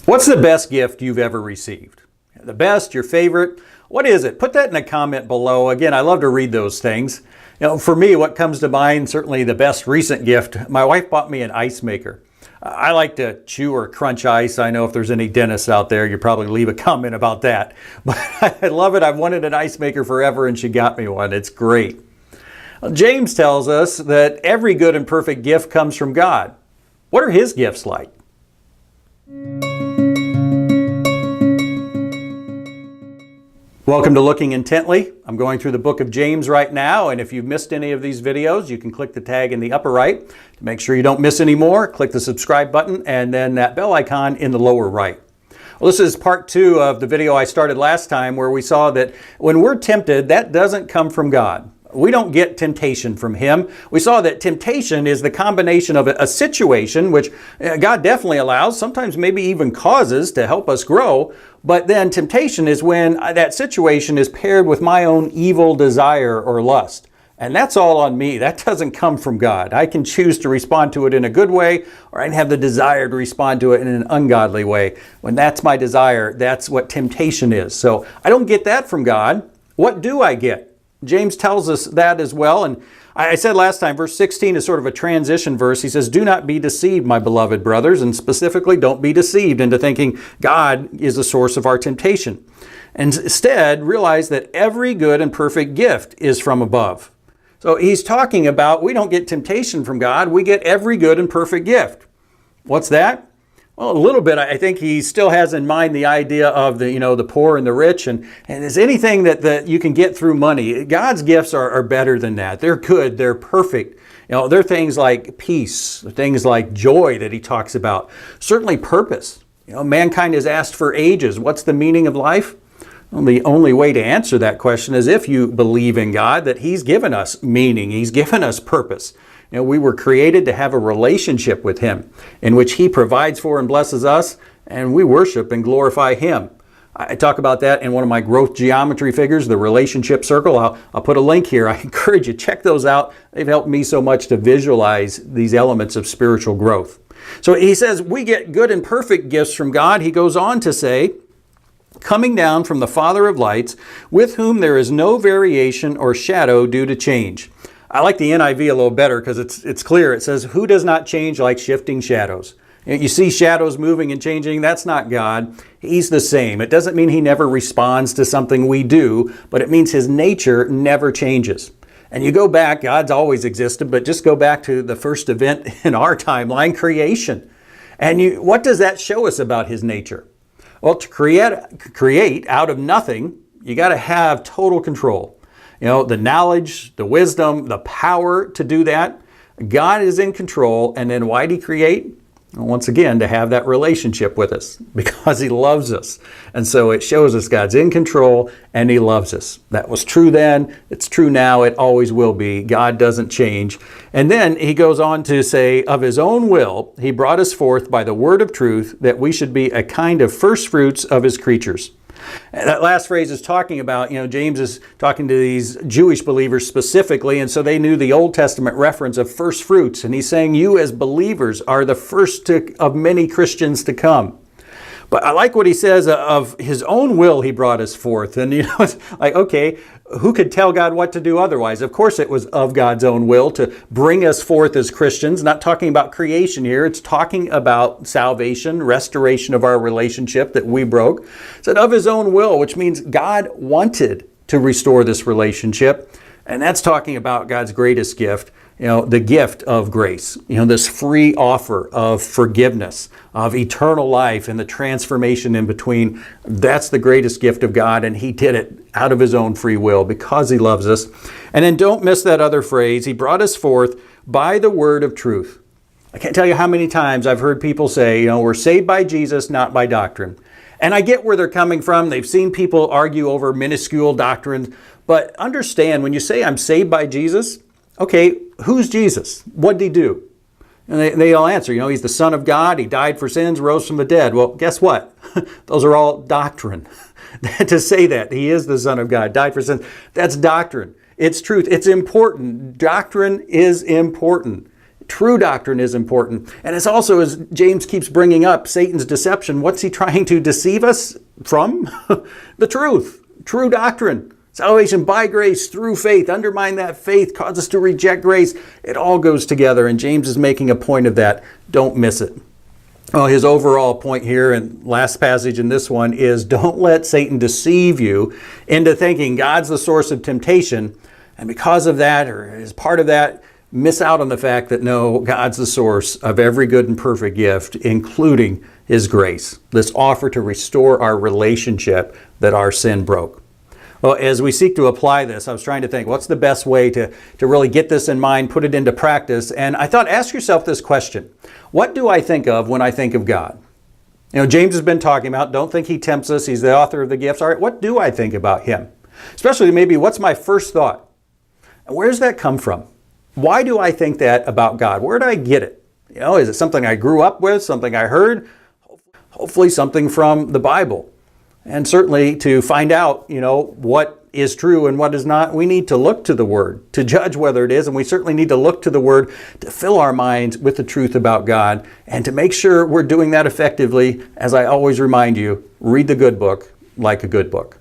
What's the best gift you've ever received? The best, your favorite? What is it? Put that in a comment below. Again, I love to read those things. For me, what comes to mind, certainly the best recent gift, my wife bought me an ice maker. I like to chew or crunch ice. I know if there's any dentists out there, you probably leave a comment about that. But I love it. I've wanted an ice maker forever, and she got me one. It's great. James tells us that every good and perfect gift comes from God. What are his gifts like? Welcome to Looking Intently. I'm going through the book of James right now, and if you've missed any of these videos, you can click the tag in the upper right to make sure you don't miss any more. Click the subscribe button and then that bell icon in the lower right. Well, this is part 2 of the video I started last time where we saw that when we're tempted, that doesn't come from God. We don't get temptation from Him. We saw that temptation is the combination of a situation, which God definitely allows, sometimes maybe even causes to help us grow. But then temptation is when that situation is paired with my own evil desire or lust. And that's all on me. That doesn't come from God. I can choose to respond to it in a good way, or I can have the desire to respond to it in an ungodly way. When that's my desire, that's what temptation is. So I don't get that from God. What do I get? James tells us that as well. And I said last time, verse 16 is sort of a transition verse. He says, "Do not be deceived, my beloved brothers," and specifically, don't be deceived into thinking God is the source of our temptation. And instead, realize that every good and perfect gift is from above. So he's talking about we don't get temptation from God, we get every good and perfect gift. What's that? Well, a little bit, I think he still has in mind the idea of the poor and the rich, and is anything that you can get through money. God's gifts are better than that. They're good, they're perfect. They're things like peace, things like joy that he talks about. Certainly purpose. Mankind has asked for ages, what's the meaning of life? Well, the only way to answer that question is if you believe in God, that He's given us meaning, He's given us purpose. We were created to have a relationship with Him in which He provides for and blesses us, and we worship and glorify Him. I talk about that in one of my growth geometry figures, the relationship circle. I'll put a link here. I encourage you, check those out. They've helped me so much to visualize these elements of spiritual growth. So he says we get good and perfect gifts from God. He goes on to say, coming down from the Father of lights, with whom there is no variation or shadow due to change. I like the NIV a little better because it's clear. It says, who does not change like shifting shadows? You see shadows moving and changing. That's not God. He's the same. It doesn't mean He never responds to something we do, but it means His nature never changes. And you go back, God's always existed, but just go back to the first event in our timeline, creation. And what does that show us about His nature? Well, to create out of nothing, you got to have total control. The knowledge, the wisdom, the power to do that. God is in control. And then why did He create? Well, once again, to have that relationship with us because He loves us. And so it shows us God's in control and He loves us. That was true then. It's true now. It always will be. God doesn't change. And then he goes on to say, of His own will, He brought us forth by the word of truth, that we should be a kind of first fruits of His creatures. And that last phrase is talking about, James is talking to these Jewish believers specifically, and so they knew the Old Testament reference of first fruits. And he's saying you as believers are the first of many Christians to come. But I like what he says of His own will He brought us forth. And it's like, okay, who could tell God what to do otherwise? Of course it was of God's own will to bring us forth as Christians. Not talking about creation here. It's talking about salvation, restoration of our relationship that we broke. It said of His own will, which means God wanted to restore this relationship. And that's talking about God's greatest gift, the gift of grace, this free offer of forgiveness, of eternal life and the transformation in between. That's the greatest gift of God, and He did it out of His own free will because He loves us. And then don't miss that other phrase. He brought us forth by the word of truth. I can't tell you how many times I've heard people say, we're saved by Jesus, not by doctrine. And I get where they're coming from. They've seen people argue over minuscule doctrines. But understand, when you say I'm saved by Jesus, okay, who's Jesus? What did He do? And they all answer, He's the Son of God. He died for sins, rose from the dead. Well, guess what? Those are all doctrine. To say that He is the Son of God, died for sins, that's doctrine. It's truth. It's important. Doctrine is important. True doctrine is important. And it's also, as James keeps bringing up, Satan's deception. What's he trying to deceive us from? The truth. True doctrine. Salvation by grace through faith. Undermine that faith. Cause us to reject grace. It all goes together. And James is making a point of that. Don't miss it. Well, his overall point here and last passage in this one is don't let Satan deceive you into thinking God's the source of temptation. And because of that, or as part of that, miss out on the fact that no, God's the source of every good and perfect gift, including His grace, this offer to restore our relationship that our sin broke. Well, as we seek to apply this, I was trying to think, what's the best way to really get this in mind, put it into practice? And I thought, ask yourself this question. What do I think of when I think of God? You know, James has been talking about, don't think He tempts us. He's the author of the gifts. All right, what do I think about Him? Especially maybe, what's my first thought? And where does that come from? Why do I think that about God? Where did I get it? You know, is it something I grew up with, something I heard? Hopefully something from the Bible. And certainly to find out, you know, what is true and what is not, we need to look to the Word to judge whether it is. And we certainly need to look to the Word to fill our minds with the truth about God. And to make sure we're doing that effectively, as I always remind you, read the good book like a good book.